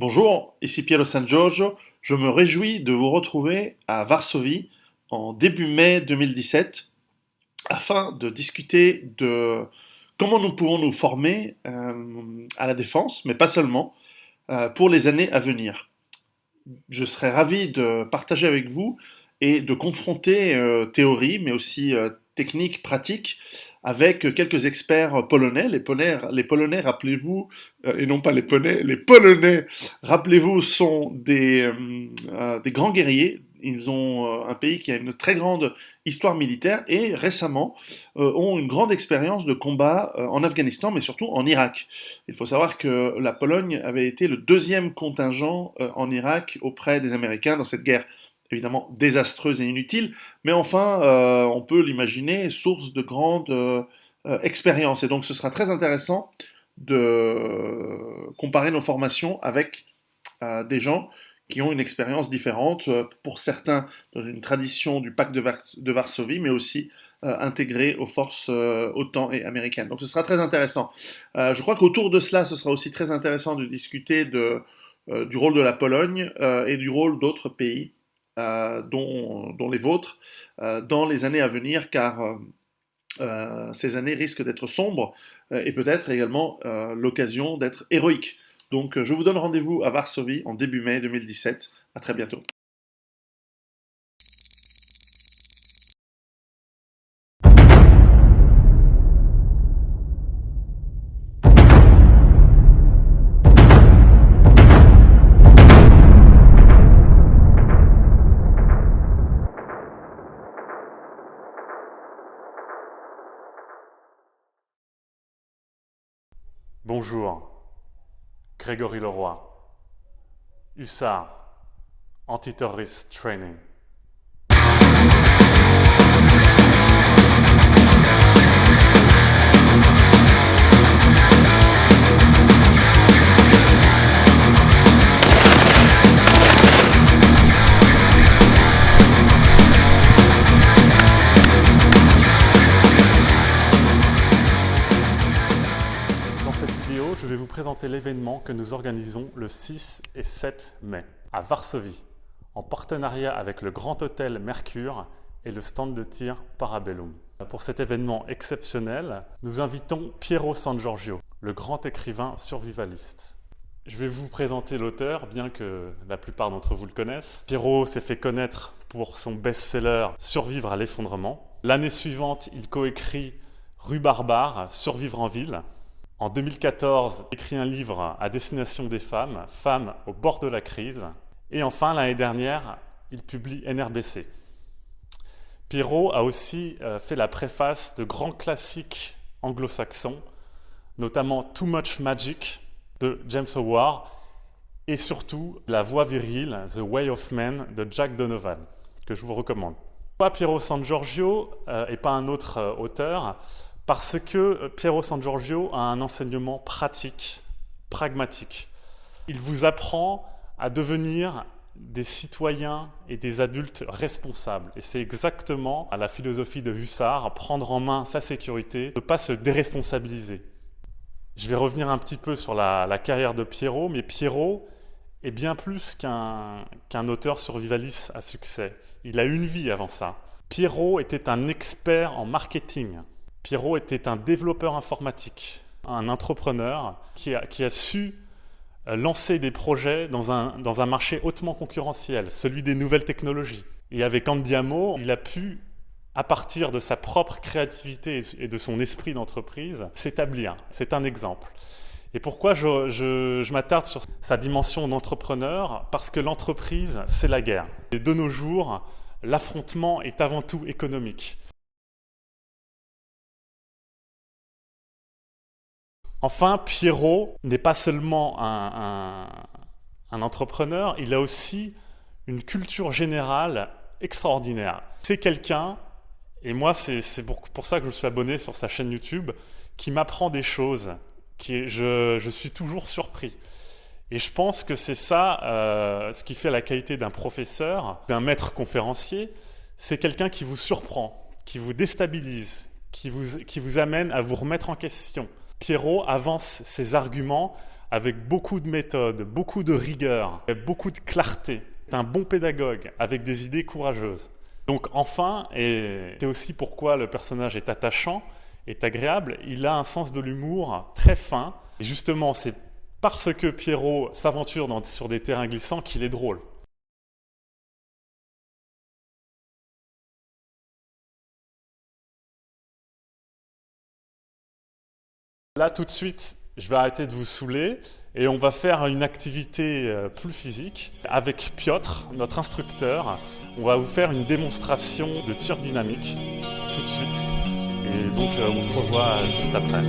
Bonjour, ici Piero San Giorgio. Je me réjouis de vous retrouver à Varsovie en début mai 2017 afin de discuter de comment nous pouvons nous former à la défense, mais pas seulement, pour les années à venir. Je serais ravi de partager avec vous et de confronter théorie, mais aussi technique, pratique, avec quelques experts polonais. Les Polonais, rappelez-vous, et non pas les Polonais, les Polonais, rappelez-vous, sont des grands guerriers. Ils ont un pays qui a une très grande histoire militaire et récemment ont une grande expérience de combat en Afghanistan, mais surtout en Irak. Il faut savoir que la Pologne avait été le deuxième contingent en Irak auprès des Américains dans cette guerre évidemment désastreuse et inutile, mais enfin, on peut l'imaginer, source de grandes expériences. Et donc ce sera très intéressant de comparer nos formations avec des gens qui ont une expérience différente, pour certains dans une tradition du pacte de Varsovie, mais aussi intégrés aux forces OTAN et américaines. Donc ce sera très intéressant. Je crois qu'autour de cela, ce sera aussi très intéressant de discuter du rôle de la Pologne et du rôle d'autres pays, dont les vôtres, dans les années à venir, car ces années risquent d'être sombres et peut-être également l'occasion d'être héroïques. Donc je vous donne rendez-vous à Varsovie en début mai 2017. À très bientôt. Bonjour, Grégory Leroy, Hussard, Anti-Terrorist Training. Dans cette vidéo, je vais vous présenter l'événement que nous organisons le 6 et 7 mai à Varsovie, en partenariat avec le Grand Hôtel Mercure et le stand de tir Parabellum. Pour cet événement exceptionnel, nous invitons Piero San Giorgio, le grand écrivain survivaliste. Je vais vous présenter l'auteur, bien que la plupart d'entre vous le connaissent. Piero s'est fait connaître pour son best-seller Survivre à l'effondrement. L'année suivante, il coécrit Rue Barbare, Survivre en ville. En 2014, il écrit un livre à destination des femmes, Femmes au bord de la crise. Et enfin, l'année dernière, il publie NRBC. Piero a aussi fait la préface de grands classiques anglo-saxons, notamment Too Much Magic de James Howard et surtout La Voix virile, The Way of Man de Jack Donovan, que je vous recommande. Pourquoi Piero San Giorgio et pas un autre auteur? Parce que Piero San Giorgio a un enseignement pratique, pragmatique. Il vous apprend à devenir des citoyens et des adultes responsables. Et c'est exactement à la philosophie de Hussard, prendre en main sa sécurité, ne pas se déresponsabiliser. Je vais revenir un petit peu sur la carrière de Piero, mais Piero est bien plus qu'un auteur survivaliste à succès. Il a une vie avant ça. Piero était un expert en marketing. Piero était un développeur informatique, un entrepreneur qui a su lancer des projets dans un marché hautement concurrentiel, celui des nouvelles technologies. Et avec Andiamo, il a pu, à partir de sa propre créativité et de son esprit d'entreprise, s'établir. C'est un exemple. Et pourquoi je m'attarde sur sa dimension d'entrepreneur? Parce que l'entreprise, c'est la guerre. Et de nos jours, l'affrontement est avant tout économique. Enfin, Piero n'est pas seulement un entrepreneur, il a aussi une culture générale extraordinaire. C'est quelqu'un, et moi c'est pour ça que je me suis abonné sur sa chaîne YouTube, qui m'apprend des choses, je suis toujours surpris. Et je pense que c'est ça ce qui fait la qualité d'un professeur, d'un maître conférencier, c'est quelqu'un qui vous surprend, qui vous déstabilise, qui vous amène à vous remettre en question. Piero avance ses arguments avec beaucoup de méthode, beaucoup de rigueur, beaucoup de clarté. C'est un bon pédagogue avec des idées courageuses. Donc enfin, et c'est aussi pourquoi le personnage est attachant, est agréable, il a un sens de l'humour très fin. Et justement, c'est parce que Pierrot s'aventure sur des terrains glissants qu'il est drôle. Là, tout de suite, je vais arrêter de vous saouler et on va faire une activité plus physique. Avec Piotr, notre instructeur, on va vous faire une démonstration de tir dynamique tout de suite. Et donc, on se revoit juste après.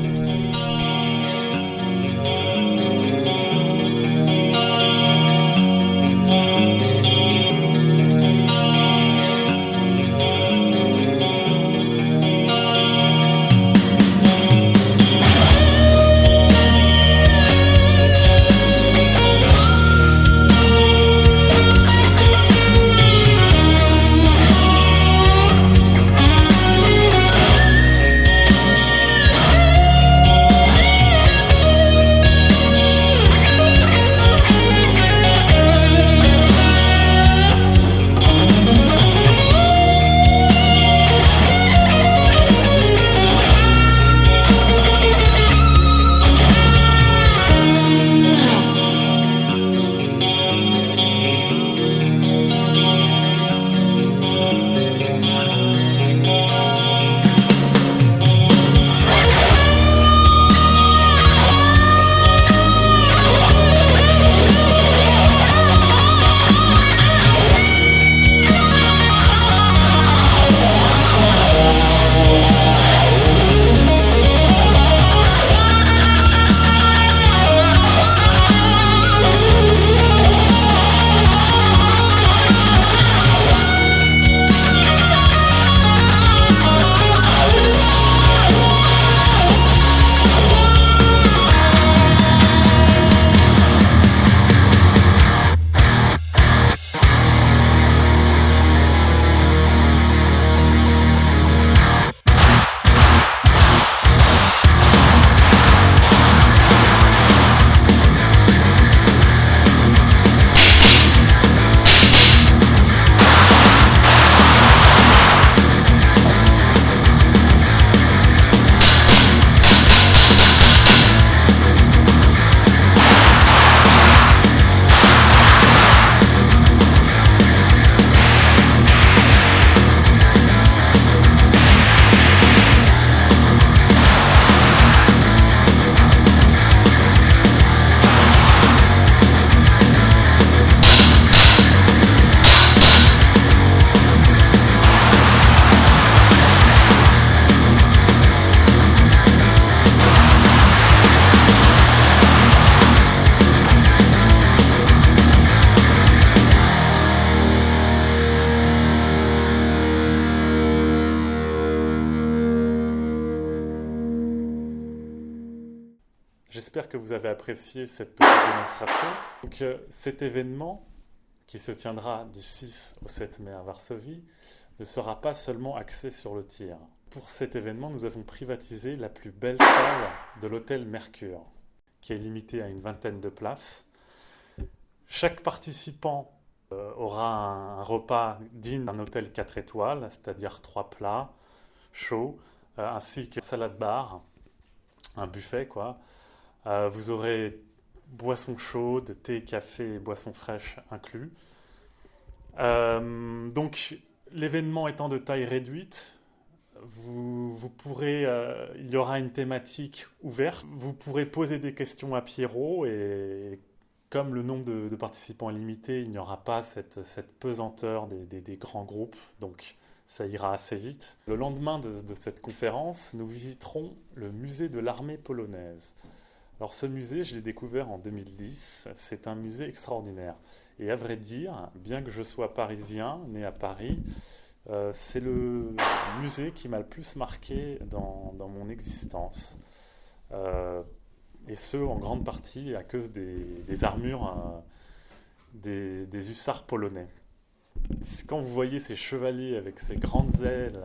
J'espère que vous avez apprécié cette petite démonstration. Donc, cet événement, qui se tiendra du 6 au 7 mai à Varsovie, ne sera pas seulement axé sur le tir. Pour cet événement, nous avons privatisé la plus belle salle de l'hôtel Mercure, qui est limitée à une vingtaine de places. Chaque participant aura un repas digne d'un hôtel 4 étoiles, c'est-à-dire 3 plats chauds, ainsi qu'un salade bar, un buffet quoi. Vous aurez boissons chaudes, thé, café et boissons fraîches inclus. Donc l'événement étant de taille réduite, vous pourrez, il y aura une thématique ouverte. Vous pourrez poser des questions à Pierrot et comme le nombre de participants est limité, il n'y aura pas cette pesanteur des grands groupes. Donc ça ira assez vite. Le lendemain de cette conférence, nous visiterons le musée de l'armée polonaise. Alors ce musée, je l'ai découvert en 2010. C'est un musée extraordinaire. Et à vrai dire, bien que je sois parisien, né à Paris, c'est le musée qui m'a le plus marqué dans mon existence. Et ce, en grande partie à cause des armures des hussards polonais. Quand vous voyez ces chevaliers avec ces grandes ailes,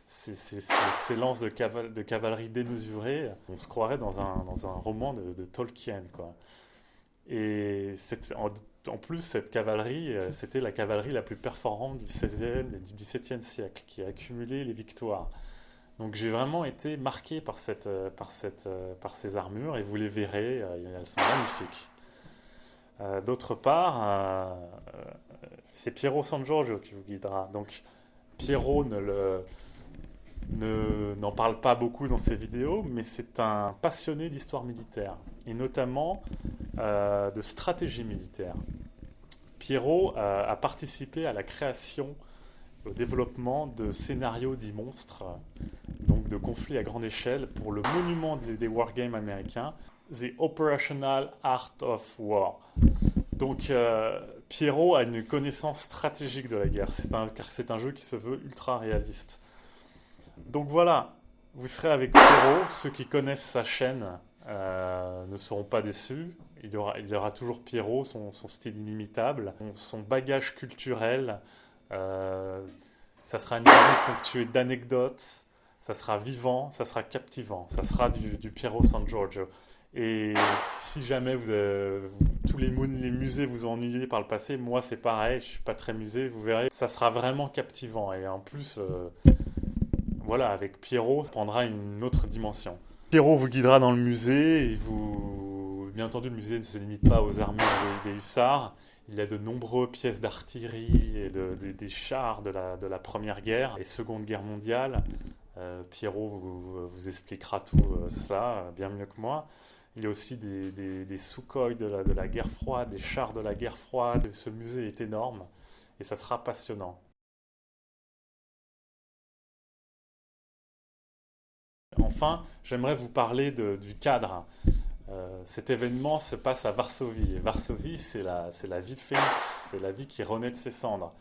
ces lances de cavalerie démesurées. On se croirait dans un roman de Tolkien, quoi. Et en plus, cette cavalerie, c'était la cavalerie la plus performante du 16e et du 17e siècle, qui a accumulé les victoires. Donc j'ai vraiment été marqué par ces armures, et vous les verrez, elles sont magnifiques. D'autre part, c'est Piero San Giorgio qui vous guidera. Donc Piero n'en parle pas beaucoup dans ses vidéos, mais c'est un passionné d'histoire militaire, et notamment de stratégie militaire. Piero a participé à la création, au développement de scénarios dits monstres, donc de conflits à grande échelle, pour le monument des wargames américains, The Operational Art of War. Donc Piero a une connaissance stratégique de la guerre, car c'est un jeu qui se veut ultra réaliste. Donc voilà, vous serez avec Piero. Ceux qui connaissent sa chaîne ne seront pas déçus. Il y aura toujours Piero, son style inimitable, son bagage culturel. Ça sera une vidéo ponctuée d'anecdotes, ça sera vivant, ça sera captivant, ça sera du Piero San Giorgio. Et si jamais tous les musées vous ont ennuyé par le passé, moi c'est pareil, je suis pas très musée, vous verrez, ça sera vraiment captivant. Et en plus, voilà, avec Piero, ça prendra une autre dimension. Piero vous guidera dans le musée, et bien entendu, le musée ne se limite pas aux armures des hussards. Il y a de nombreuses pièces d'artillerie et des chars de la Première Guerre et Seconde Guerre mondiale. Piero vous expliquera tout cela bien mieux que moi. Il y a aussi des Sukhoi de la guerre froide, des chars de la guerre froide. Ce musée est énorme et ça sera passionnant. Enfin, j'aimerais vous parler du cadre. Cet événement se passe à Varsovie. Et Varsovie, c'est la ville phénix, c'est la ville qui renaît de ses cendres.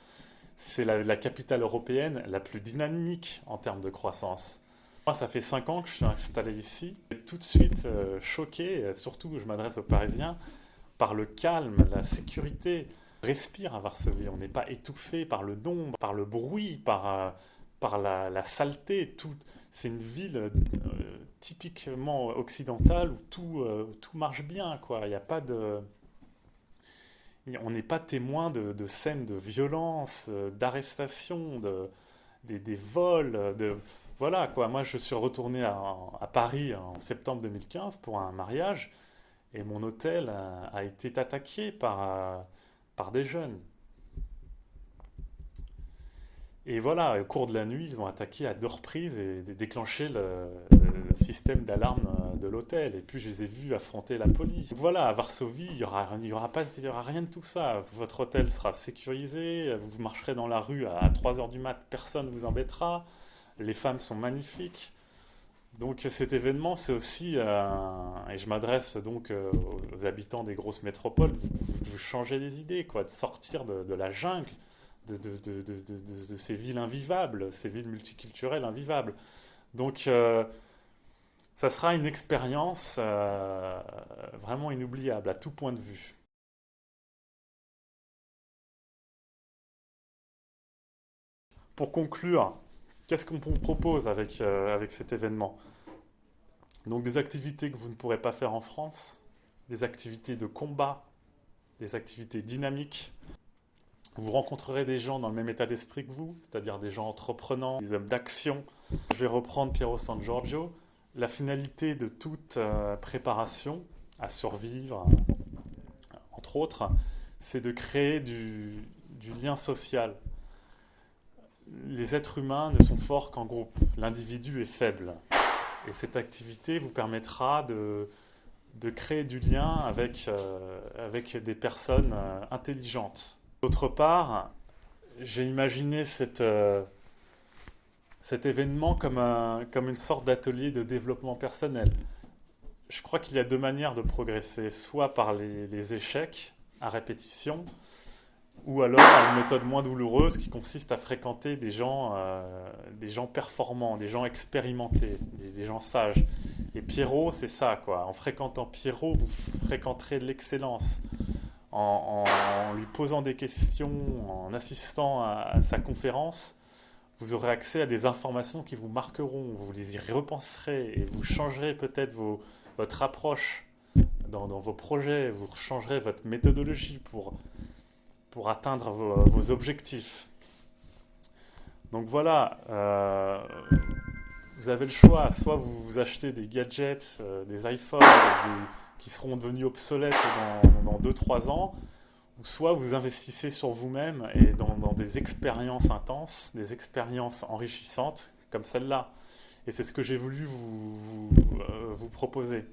C'est la capitale européenne la plus dynamique en termes de croissance. Moi, ça fait 5 ans que je suis installé ici. J'ai tout de suite choqué, surtout je m'adresse aux Parisiens, par le calme, la sécurité. On respire à Varsovie, on n'est pas étouffé par le nombre, par le bruit, par la saleté. C'est une ville typiquement occidentale où tout marche bien, quoi. Il y a pas de... On n'est pas témoin de scènes de violence, d'arrestation, des vols. Voilà, quoi. Moi, je suis retourné à Paris en septembre 2015 pour un mariage, et mon hôtel a été attaqué par des jeunes. Et voilà, au cours de la nuit, ils ont attaqué à 2 reprises et déclenché le système d'alarme de l'hôtel. Et puis je les ai vus affronter la police. Voilà, à Varsovie, il y aura rien de tout ça. Votre hôtel sera sécurisé, vous marcherez dans la rue à 3 heures du mat, personne ne vous embêtera. Les femmes sont magnifiques. Donc cet événement, c'est aussi, et je m'adresse donc aux habitants des grosses métropoles, vous changez les idées, quoi, de sortir de la jungle, de ces villes invivables, ces villes multiculturelles invivables. Donc ça sera une expérience vraiment inoubliable à tout point de vue. Pour conclure, qu'est-ce qu'on vous propose avec cet événement? Donc des activités que vous ne pourrez pas faire en France, des activités de combat, des activités dynamiques. Vous rencontrerez des gens dans le même état d'esprit que vous, c'est-à-dire des gens entreprenants, des hommes d'action. Je vais reprendre Piero San Giorgio. La finalité de toute préparation à survivre, entre autres, c'est de créer du lien social. Les êtres humains ne sont forts qu'en groupe. L'individu est faible. Et cette activité vous permettra de créer du lien avec des personnes intelligentes. D'autre part, j'ai imaginé cet événement comme une sorte d'atelier de développement personnel. Je crois qu'il y a 2 manières de progresser, soit par les échecs à répétition, ou alors une méthode moins douloureuse qui consiste à fréquenter des gens performants, des gens expérimentés, des gens sages. Et Piero, c'est ça, quoi. En fréquentant Piero, vous fréquenterez de l'excellence. En lui posant des questions, en assistant à sa conférence, vous aurez accès à des informations qui vous marqueront, vous y repenserez et vous changerez peut-être votre approche dans vos projets, vous changerez votre méthodologie pour atteindre vos objectifs. Donc voilà, vous avez le choix, soit vous achetez des gadgets, des iPhones qui seront devenus obsolètes dans 2-3 ans, ou soit vous investissez sur vous-même et dans des expériences intenses, des expériences enrichissantes comme celle-là. Et c'est ce que j'ai voulu vous proposer.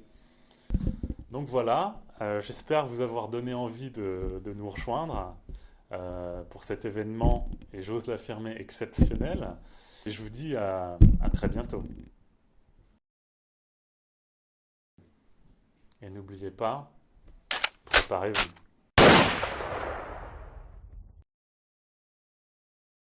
Donc voilà, j'espère vous avoir donné envie de nous rejoindre pour cet événement, et j'ose l'affirmer, exceptionnel. Et je vous dis à très bientôt. Et n'oubliez pas, préparez-vous.